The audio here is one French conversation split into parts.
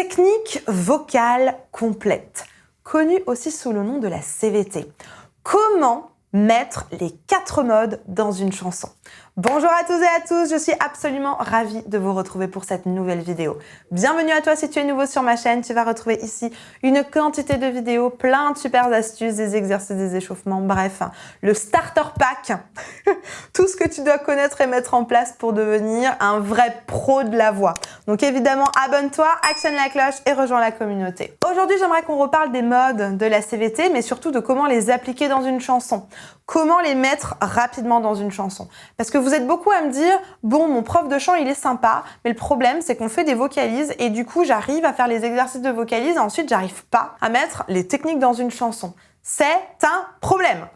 Technique vocale complète, connue aussi sous le nom de la CVT. Comment mettre les 4 modes dans une chanson? Bonjour à tous et à tous, je suis absolument ravie de vous retrouver pour cette nouvelle vidéo. Bienvenue à toi si tu es nouveau sur ma chaîne, tu vas retrouver ici une quantité de vidéos, plein de super astuces, des exercices, des échauffements, bref, le starter pack, tout ce que tu dois connaître et mettre en place pour devenir un vrai pro de la voix. Donc évidemment, abonne-toi, actionne la cloche et rejoins la communauté. Aujourd'hui, j'aimerais qu'on reparle des modes de la CVT, mais surtout de comment les appliquer dans une chanson. Comment les mettre rapidement dans une chanson. Parce que vous êtes beaucoup à me dire « Bon, mon prof de chant, il est sympa, mais le problème, c'est qu'on fait des vocalises et du coup, j'arrive à faire les exercices de vocalises et ensuite, j'arrive pas à mettre les techniques dans une chanson. » C'est un problème.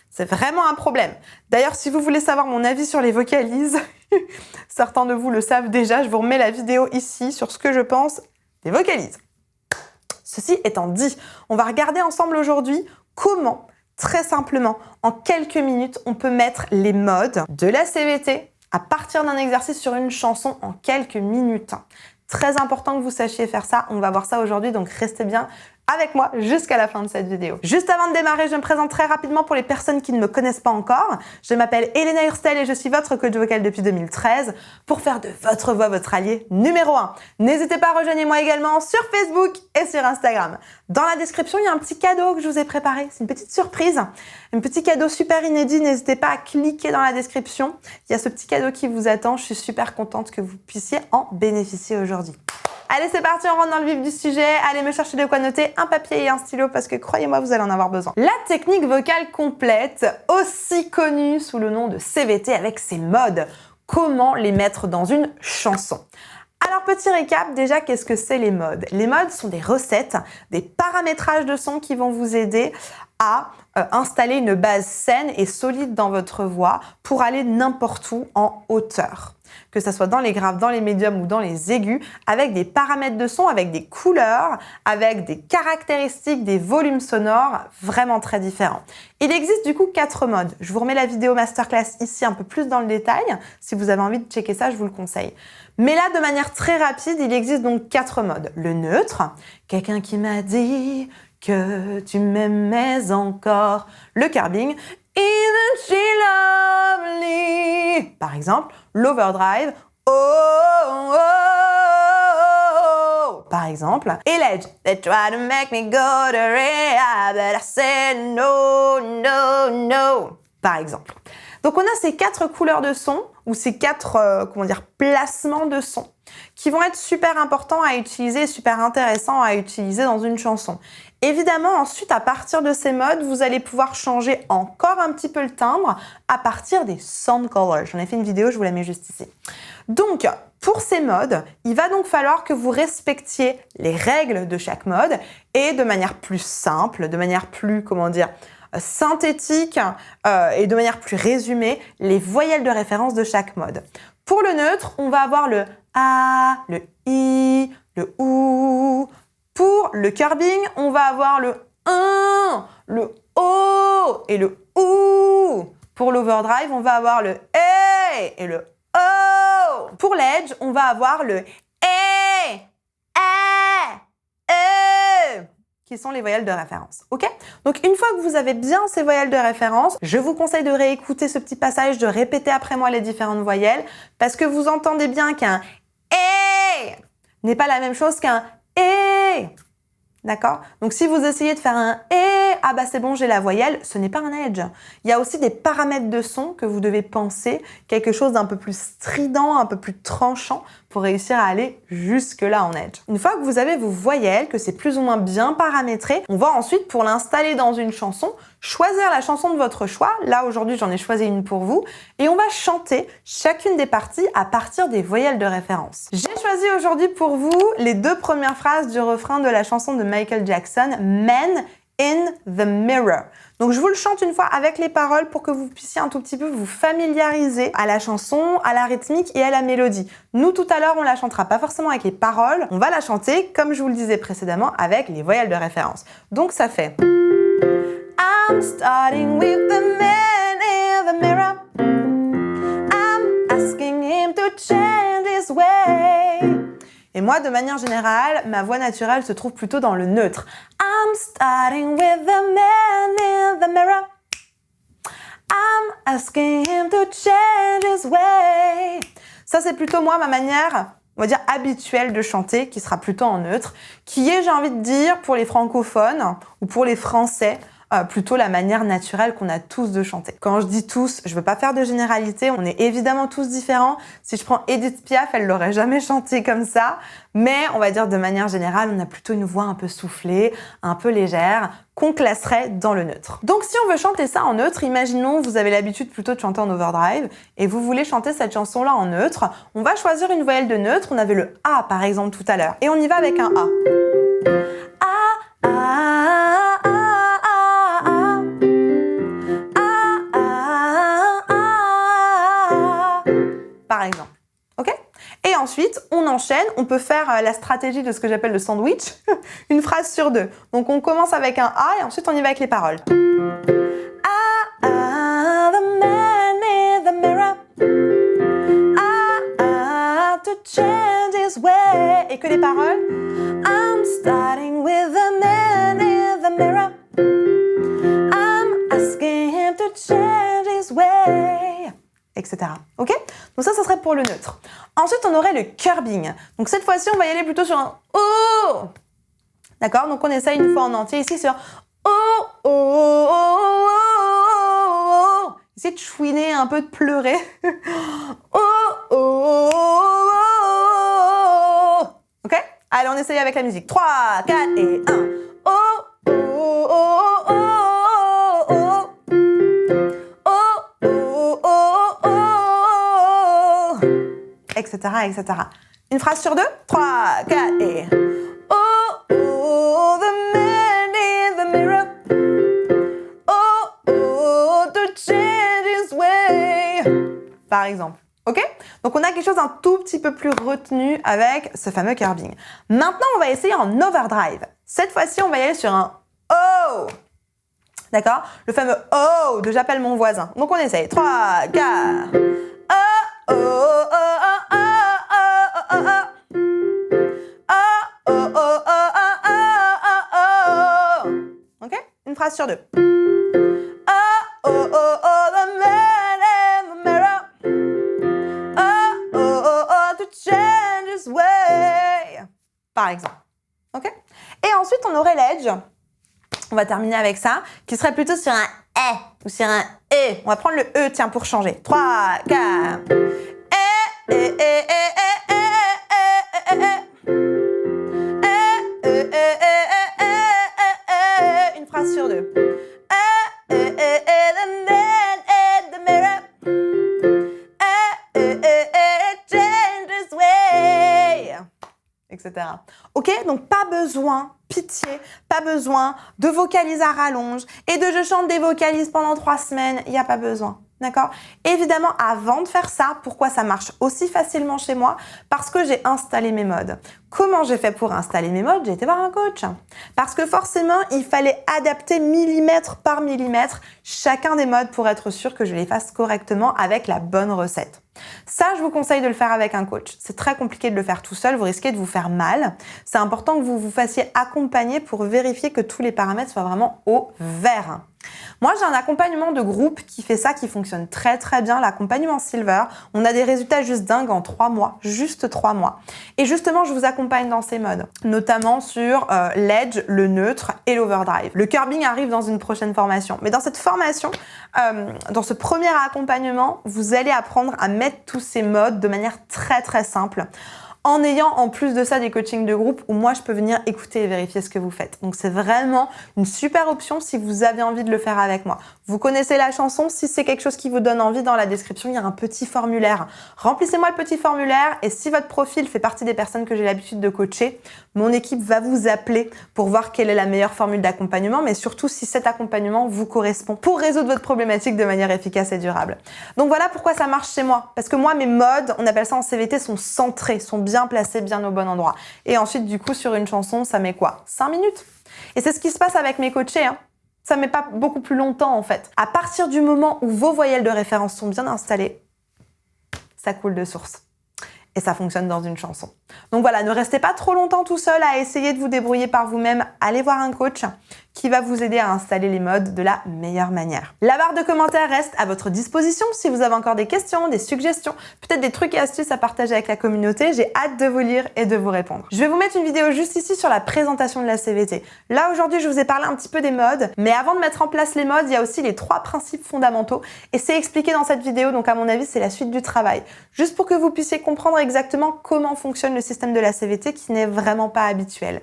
C'est vraiment un problème. D'ailleurs, si vous voulez savoir mon avis sur les vocalises, certains de vous le savent déjà, je vous remets la vidéo ici sur ce que je pense des vocalises. Ceci étant dit, on va regarder ensemble aujourd'hui comment, très simplement, en quelques minutes, on peut mettre les modes de la CVT à partir d'un exercice sur une chanson en quelques minutes. Très important que vous sachiez faire ça, on va voir ça aujourd'hui, donc restez bien avec moi jusqu'à la fin de cette vidéo. Juste avant de démarrer, je me présente très rapidement pour les personnes qui ne me connaissent pas encore. Je m'appelle Elena Hurstel et je suis votre coach vocal depuis 2013 pour faire de votre voix votre allié numéro 1. N'hésitez pas, rejoignez-moi également sur Facebook et sur Instagram. Dans la description, il y a un petit cadeau que je vous ai préparé. C'est une petite surprise, un petit cadeau super inédit. N'hésitez pas à cliquer dans la description. Il y a ce petit cadeau qui vous attend. Je suis super contente que vous puissiez en bénéficier aujourd'hui. Allez, c'est parti, on rentre dans le vif du sujet. Allez me chercher de quoi noter, un papier et un stylo parce que croyez-moi, vous allez en avoir besoin. La technique vocale complète, aussi connue sous le nom de CVT avec ses modes. Comment les mettre dans une chanson? Alors, petit récap, déjà, qu'est-ce que c'est les modes? Les modes sont des recettes, des paramétrages de son qui vont vous aider à installer une base saine et solide dans votre voix pour aller n'importe où en hauteur. Que ce soit dans les graves, dans les médiums ou dans les aigus, avec des paramètres de son, avec des couleurs, avec des caractéristiques, des volumes sonores vraiment très différents. Il existe du coup 4 modes. Je vous remets la vidéo masterclass ici un peu plus dans le détail. Si vous avez envie de checker ça, je vous le conseille. Mais là, de manière très rapide, il existe donc 4 modes. Le neutre, quelqu'un qui m'a dit que tu m'aimais encore. Le curbing, isn't she lovely? Par exemple, l'overdrive, oh, oh, oh, par exemple. Et l'edge, they try to make me go to rehab, but I said no, no, no. Par exemple. Donc on a ces 4 couleurs de son, ou ces 4 placements de son, qui vont être super importants à utiliser, super intéressants à utiliser dans une chanson. Évidemment, ensuite, à partir de ces modes, vous allez pouvoir changer encore un petit peu le timbre à partir des sound colors. J'en ai fait une vidéo, je vous la mets juste ici. Donc, pour ces modes, il va donc falloir que vous respectiez les règles de chaque mode et de manière plus simple, de manière plus, synthétique et de manière plus résumée, les voyelles de référence de chaque mode. Pour le neutre, on va avoir le A, le I, le OU. Pour le curbing, on va avoir le 1, le O et le OU. Pour l'overdrive, on va avoir le E et le O. Pour l'edge, on va avoir le E, E, qui sont les voyelles de référence. Ok? Donc, une fois que vous avez bien ces voyelles de référence, je vous conseille de réécouter ce petit passage, de répéter après moi les différentes voyelles, parce que vous entendez bien qu'un E n'est pas la même chose qu'un E. D'accord? Donc, si vous essayez de faire un E, ah bah c'est bon, j'ai la voyelle, ce n'est pas un edge. Il y a aussi des paramètres de son que vous devez penser, quelque chose d'un peu plus strident, un peu plus tranchant pour réussir à aller jusque-là en edge. Une fois que vous avez vos voyelles, que c'est plus ou moins bien paramétré, on va ensuite, pour l'installer dans une chanson, choisir la chanson de votre choix. Là, aujourd'hui, j'en ai choisi une pour vous. Et on va chanter chacune des parties à partir des voyelles de référence. J'ai choisi aujourd'hui pour vous les 2 premières phrases du refrain de la chanson de Michael Jackson, Man in the Mirror. Donc, je vous le chante une fois avec les paroles pour que vous puissiez un tout petit peu vous familiariser à la chanson, à la rythmique et à la mélodie. Nous, tout à l'heure, on la chantera pas forcément avec les paroles. On va la chanter, comme je vous le disais précédemment, avec les voyelles de référence. Donc, ça fait... I'm starting with the man in the mirror. I'm asking him to change his way. Et moi, Moi, de manière générale, ma voix naturelle se trouve plutôt dans le neutre. I'm starting with the man in the mirror. I'm asking him to change his way. Ça, c'est plutôt moi, ma manière, on va dire, habituelle de chanter, qui sera plutôt en neutre, qui est, j'ai envie de dire, pour les francophones ou pour les Français, plutôt la manière naturelle qu'on a tous de chanter. Quand je dis tous, je veux pas faire de généralité, on est évidemment tous différents. Si je prends Edith Piaf, elle l'aurait jamais chanté comme ça, mais on va dire de manière générale, on a plutôt une voix un peu soufflée, un peu légère, qu'on classerait dans le neutre. Donc si on veut chanter ça en neutre, imaginons vous avez l'habitude plutôt de chanter en overdrive et vous voulez chanter cette chanson-là en neutre, on va choisir une voyelle de neutre, on avait le A par exemple tout à l'heure, et on y va avec un A. Par exemple. Ok ? Et ensuite, on enchaîne. On peut faire la stratégie de ce que j'appelle le sandwich. Une phrase sur deux. Donc, on commence avec un A et ensuite, on y va avec les paroles. The man in the mirror. To change his way. Et que les paroles. I'm starting with the man in the mirror. I'm asking him to change his way. Etc. Ok ? Donc ça serait pour le neutre. Ensuite, on aurait le curbing. Donc cette fois-ci, on va y aller plutôt sur un O. D'accord ? Donc on essaye une fois en entier ici sur O. Essayez de chouiner, un peu de pleurer. Ok ? Allez, on essaye avec la musique. 3, 4 et 1. Etc., etc. Une phrase sur deux. 3, 4 et... the man in the mirror. To change his way. Par exemple. Ok ? Donc, on a quelque chose d'un tout petit peu plus retenu avec ce fameux curbing. Maintenant, on va essayer en overdrive. Cette fois-ci, on va y aller sur un O. D'accord ? Le fameux O de j'appelle mon voisin. Donc, on essaye. 3, 4... Ok? Une phrase sur deux. The man in the mirror. To change his way. Par exemple. Ok? Et ensuite, on aurait l'edge. On va terminer avec ça, qui serait plutôt sur un E ou sur un E. On va prendre le E, tiens, pour changer. 3, 4. Une phrase sur deux. Etc. Ok, donc pas besoin, pitié, pas besoin de vocalises à rallonge et de je chante des vocalises pendant 3 semaines, il n'y a pas besoin. D'accord ? Évidemment, avant de faire ça, pourquoi ça marche aussi facilement chez moi ? Parce que j'ai installé mes modes. Comment j'ai fait pour installer mes modes ? J'ai été voir un coach. Parce que forcément, il fallait adapter millimètre par millimètre chacun des modes pour être sûr que je les fasse correctement avec la bonne recette. Ça, je vous conseille de le faire avec un coach. C'est très compliqué de le faire tout seul, vous risquez de vous faire mal. C'est important que vous vous fassiez accompagner pour vérifier que tous les paramètres soient vraiment au vert. Moi, j'ai un accompagnement de groupe qui fait ça, qui fonctionne très très bien, l'accompagnement Silver. On a des résultats juste dingues en 3 mois, juste 3 mois. Et justement, je vous accompagne dans ces modes, notamment sur l'edge, le neutre et l'overdrive. Le curbing arrive dans une prochaine formation. Mais dans cette formation, dans ce premier accompagnement, vous allez apprendre à mettre tous ces modes de manière très très simple, en ayant en plus de ça des coachings de groupe où moi je peux venir écouter et vérifier ce que vous faites. Donc c'est vraiment une super option si vous avez envie de le faire avec moi. Vous connaissez la chanson, si c'est quelque chose qui vous donne envie, dans la description il y a un petit formulaire. Remplissez-moi le petit formulaire et si votre profil fait partie des personnes que j'ai l'habitude de coacher, mon équipe va vous appeler pour voir quelle est la meilleure formule d'accompagnement, mais surtout si cet accompagnement vous correspond pour résoudre votre problématique de manière efficace et durable. Donc voilà pourquoi ça marche chez moi. Parce que moi, mes modes, on appelle ça en CVT, sont centrés, sont bien placés, bien au bon endroit. Et ensuite, du coup, sur une chanson, ça met quoi ? 5 minutes. Et c'est ce qui se passe avec mes coachés, hein. Ça met pas beaucoup plus longtemps, en fait. À partir du moment où vos voyelles de référence sont bien installées, ça coule de source. Et ça fonctionne dans une chanson. Donc voilà, ne restez pas trop longtemps tout seul à essayer de vous débrouiller par vous-même. Allez voir un coach qui va vous aider à installer les modes de la meilleure manière. La barre de commentaires reste à votre disposition si vous avez encore des questions, des suggestions, peut-être des trucs et astuces à partager avec la communauté. J'ai hâte de vous lire et de vous répondre. Je vais vous mettre une vidéo juste ici sur la présentation de la CVT. Là, aujourd'hui, je vous ai parlé un petit peu des modes, mais avant de mettre en place les modes, il y a aussi les 3 principes fondamentaux et c'est expliqué dans cette vidéo, donc à mon avis, c'est la suite du travail. Juste pour que vous puissiez comprendre exactement comment fonctionne le système de la CVT qui n'est vraiment pas habituel.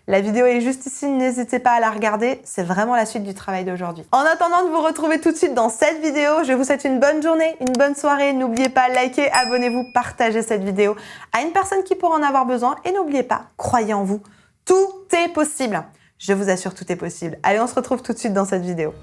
La vidéo est juste ici, n'hésitez pas à la regarder, c'est vraiment la suite du travail d'aujourd'hui. En attendant de vous retrouver tout de suite dans cette vidéo, je vous souhaite une bonne journée, une bonne soirée. N'oubliez pas, likez, abonnez-vous, partagez cette vidéo à une personne qui pourra en avoir besoin. Et n'oubliez pas, croyez en vous, tout est possible. Je vous assure, tout est possible. Allez, on se retrouve tout de suite dans cette vidéo.